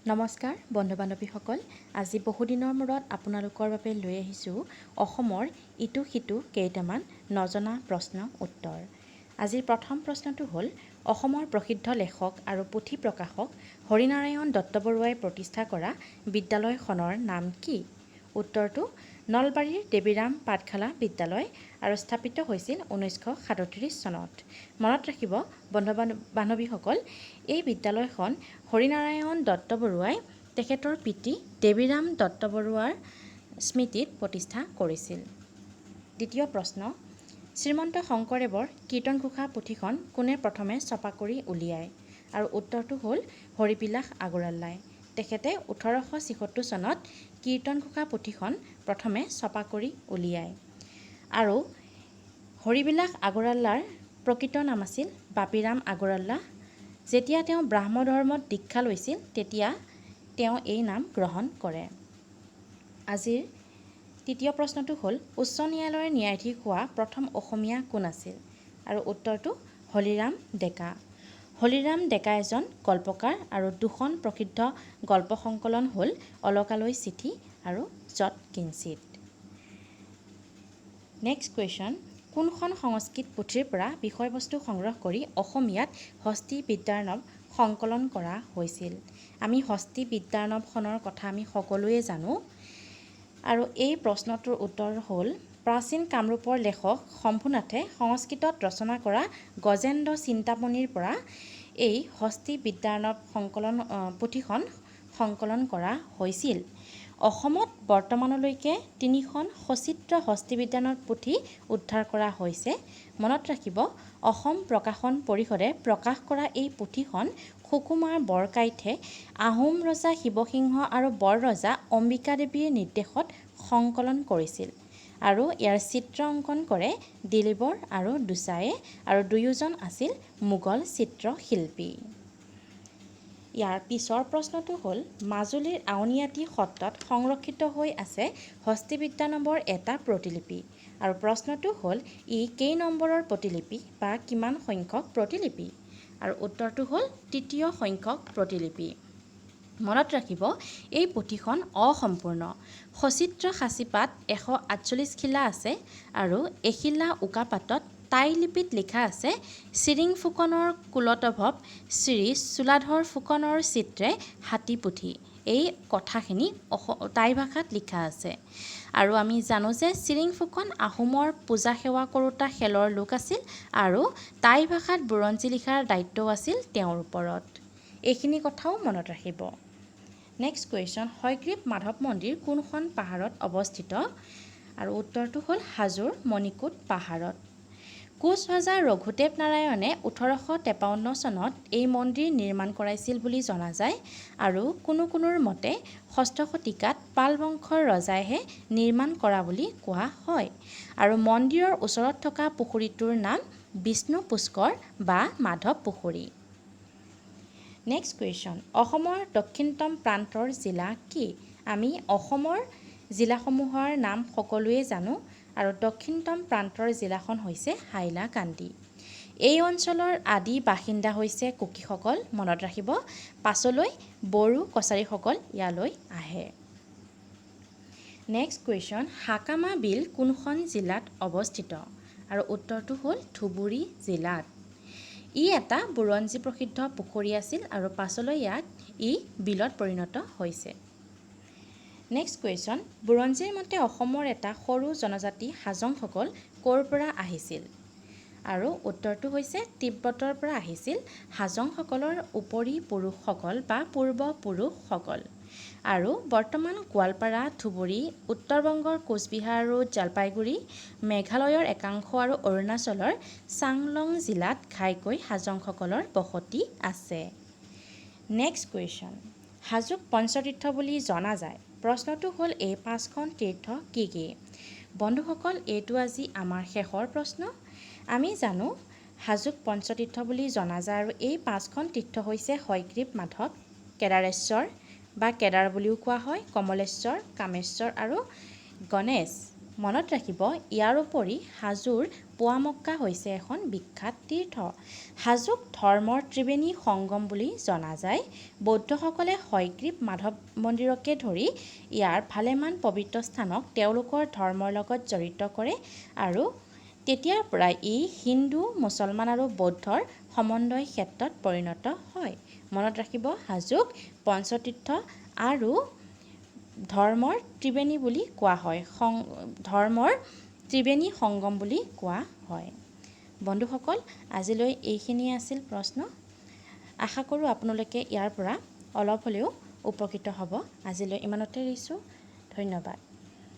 নমস্কাৰ বন্ধু বান্ধৱীসকল, আজি বহুদিনৰ মূৰত আপোনালোকৰ বাবে লৈ আহিছোঁ অসমৰ ইটো সিটো কেইটামান নজনা প্ৰশ্ন উত্তৰ। আজিৰ প্ৰথম প্ৰশ্নটো হ'ল, অসমৰ প্ৰসিদ্ধ লেখক আৰু পুথি প্ৰকাশক হৰিনাৰায়ণ দত্তবৰুৱাই প্ৰতিষ্ঠা কৰা বিদ্যালয়খনৰ নাম কি? উত্তৰটো নলবাৰীৰ দেৱীৰাম পাঠশালা বিদ্যালয় আৰু স্থাপিত হৈছিল 1937 চনত। মনত ৰাখিব বন্ধু বান্ধৱীসকল, এই বিদ্যালয়খন হৰিনাৰায়ণ দত্তবৰুৱাই তেখেতৰ পিতৃ দেৱীৰাম দত্তবৰুৱাৰ স্মৃতিত প্ৰতিষ্ঠা কৰিছিল। দ্বিতীয় প্ৰশ্ন, শ্ৰীমন্ত শংকৰদেৱৰ কীৰ্তনঘোষা পুথিখন কোনে প্ৰথমে ছপা কৰি উলিয়ায়? আৰু উত্তৰটো হ'ল হৰিবিলাস আগৰৱালাই। তেখেতে 1876 চনত কীৰ্তনঘোষা পুথিখন প্ৰথমে ছপা কৰি উলিয়ায়। আৰু হৰিবিলাস আগৰৱালাৰ প্ৰকৃত নাম আছিল বাপীৰাম আগৰৱালা। যেতিয়া তেওঁ ব্ৰাহ্ম ধৰ্মত দীক্ষা লৈছিল তেতিয়া তেওঁ এই নাম গ্ৰহণ কৰে। আজিৰ তৃতীয় প্ৰশ্নটো হ'ল, উচ্চ ন্যায়ালয়ৰ ন্যায়াধীশ হোৱা প্ৰথম অসমীয়া কোন আছিল? আৰু উত্তৰটো হলিৰাম ডেকা। হলিৰাম ডেকা এজন গল্পকাৰ আৰু দুখন প্ৰসিদ্ধ গল্প সংকলন হ'ল অলকালৈ চিঠি আৰু যৎ কিঞ্চিত। নেক্সট কুৱেশ্যন, কোনখন সংস্কৃত পুথিৰ পৰা বিষয়বস্তু সংগ্ৰহ কৰি অসমীয়াত হস্তী বিদ্যাৰ্ণৱ সংকলন কৰা হৈছিল? আমি হস্তী বিদ্যাৰ্ণৱখনৰ কথা আমি সকলোৱে জানো। আৰু এই প্ৰশ্নটোৰ উত্তৰ হ'ল, প্ৰাচীন কামৰূপৰ লেখক শম্ভুনাথে সংস্কৃতত ৰচনা কৰা গজেন্দ্ৰ চিন্তামণিৰ পৰা এই হস্তী বিদ্যাৰ্ণৱ পুথিখন সংকলন কৰা হৈছিল। অসমত বৰ্তমানলৈকে 3খন সচিত্ৰ হস্তী বিদ্যাৰ্ণৱ পুথি উদ্ধাৰ কৰা হৈছে। মনত ৰাখিব, অসম প্ৰকাশন পৰিষদে প্ৰকাশ কৰা এই পুথিখন সুকুমাৰ বৰকাইটে আহোম ৰজা শিৱসিংহ আৰু বৰ ৰজা অম্বিকা দেৱীৰ নিৰ্দেশত সংকলন কৰিছিল। আৰু ইয়াৰ চিত্ৰ অংকন কৰে দিলীবৰ আৰু দুচায়ে, আৰু দুয়োজন আছিল মোগল চিত্ৰশিল্পী। ইয়াৰ পিছৰ প্ৰশ্নটো হ'ল, মাজুলীৰ আউনীআটী সত্ৰত সংৰক্ষিত হৈ আছে হস্তী বিদ্যাৰ্ণৱৰ এটা প্ৰতিলিপি। আৰু প্ৰশ্নটো হ'ল, ই কেই নম্বৰৰ প্ৰতিলিপি বা কিমান সংখ্যক প্ৰতিলিপি? আৰু উত্তৰটো হ'ল 3য় সংখ্যক প্ৰতিলিপি। মনত ৰাখিব, এই পুথিখন অসম্পূৰ্ণ। সচিত্ৰ সাঁচিপাত 148 খিলা আছে আৰু এখিলা উকাপাতত টাই লিপিত লিখা আছে, চিৰিং ফুকনৰ কুলতভৱ শ্ৰী চুলাধৰ ফুকনৰ চিত্ৰে হাতী পুথি। এই কথাখিনি টাই ভাষাত লিখা আছে। আৰু আমি জানো যে চিৰিং ফুকন আহোমৰ পূজা সেৱা কৰোঁতা খেলৰ লোক আছিল আৰু টাই ভাষাত বুৰঞ্জী লিখাৰ দায়িত্বও আছিল তেওঁৰ ওপৰত। এইখিনি কথাও মনত ৰাখিব। নেক্সট কুৱেশ্যন, হয়গ্ৰীৱ মাধৱ মন্দিৰ কোনখন পাহাৰত অৱস্থিত? আৰু উত্তৰটো হ'ল হাজোৰ মণিকোট পাহাৰত। কোচ ৰজা ৰঘুদেৱ নাৰায়ণে 1853 চনত এই মন্দিৰ নিৰ্মাণ কৰাইছিল বুলি জনা যায়। আৰু কোনোৰ মতে 6ষ্ঠ শতিকাত পাল বংশৰ ৰজাইহে নিৰ্মাণ কৰা বুলি কোৱা হয়। আৰু মন্দিৰৰ ওচৰত থকা পুখুৰীটোৰ নাম বিষ্ণু পুষ্কৰ বা মাধৱ পুখুৰী। নেক্সট কুৱেশ্যন, অসমৰ দক্ষিণতম প্ৰান্তৰ জিলা কি? আমি অসমৰ জিলাসমূহৰ নাম সকলোৱে জানো। আৰু দক্ষিণতম প্ৰান্তৰ জিলাখন হৈছে হাইলাকান্দি। এই অঞ্চলৰ আদি বাসিন্দা হৈছে কুকিসকল। মনত ৰাখিব, পাছলৈ বড়ো কছাৰীসকল ইয়ালৈ আহে। নেক্সট কুৱেশ্যন, হাকামা বিল কোনখন জিলাত অৱস্থিত? আৰু উত্তৰটো হ'ল ধুবুৰী জিলাত। ই এটা বুৰঞ্জী প্ৰসিদ্ধ পুখুৰী আছিল আৰু পাছলৈ ই বিলত পৰিণত হৈছে। নেক্সট কুৱেশ্যন, বুৰঞ্জীৰ মতে অসমৰ এটা সৰু জনজাতি হাজংসকল ক'ৰ পৰা আহিছিল? আৰু উত্তৰটো হৈছে তিব্বতৰ পৰা আহিছিল হাজংসকলৰ উপৰি পুৰুষসকল বা পূৰ্বপুৰুষসকল। আৰু বৰ্তমান গোৱালপাৰা, ধুবুৰী, উত্তৰ-বংগৰ কোচবিহাৰ আৰু জলপাইগুৰি, মেঘালয়ৰ একাংশ আৰু অৰুণাচলৰ চাংলং জিলাত ঘাইকৈ হাজংসকলৰ বসতি আছে। নেক্সট কুৱেশ্যন, হাজোক পঞ্চতীৰ্থ বুলি জনা যায়। প্ৰশ্নটো হ'ল, এই 5খন তীৰ্থ কি কি? বন্ধুসকল, এইটো আজি আমাৰ শেষৰ প্ৰশ্ন। আমি জানো হাজোক পঞ্চতীৰ্থ বুলি জনা যায় আৰু এই 5খন তীৰ্থ হৈছে হয়গ্ৰীৱ মাধৱ, কেদাৰেশ্বৰ বা কেদাৰ বুলিও কোৱা হয়, কমলেশ্বৰ, কামেশ্বৰ আৰু গণেশ। মনত ৰাখিব, ইয়াৰ উপৰি হাজোৰ পোৱামক্কা হৈছে এখন বিখ্যাত তীৰ্থ। হাজোক ধৰ্মৰ ত্ৰিবেণী সংগম বুলি জনা যায়। বৌদ্ধসকলে হয়গ্ৰীৱ মাধৱ মন্দিৰকে ধৰি ইয়াৰ ভালেমান পবিত্ৰ স্থানক তেওঁলোকৰ ধৰ্মৰ লগত জড়িত কৰে আৰু তেতিয়াৰ পৰাই ই হিন্দু, মুছলমান আৰু বৌদ্ধৰ সমন্বয় ক্ষেত্ৰত পৰিণত হয়। মনত ৰাখিব, হাজোক পঞ্চতীৰ্থ আৰু ধৰ্মৰ ত্ৰিবেণী বুলি কোৱা হয়। ধৰ্মৰ ত্ৰিবেণী সংগম বুলি কোৱা হয়। বন্ধুসকল, আজিলৈ এইখিনিয়ে আছিল প্ৰশ্ন। আশা কৰোঁ আপোনালোকে ইয়াৰ পৰা অলপ হ'লেও উপকৃত হ'ব। আজিলৈ ইমানতে এৰিছোঁ। ধন্যবাদ।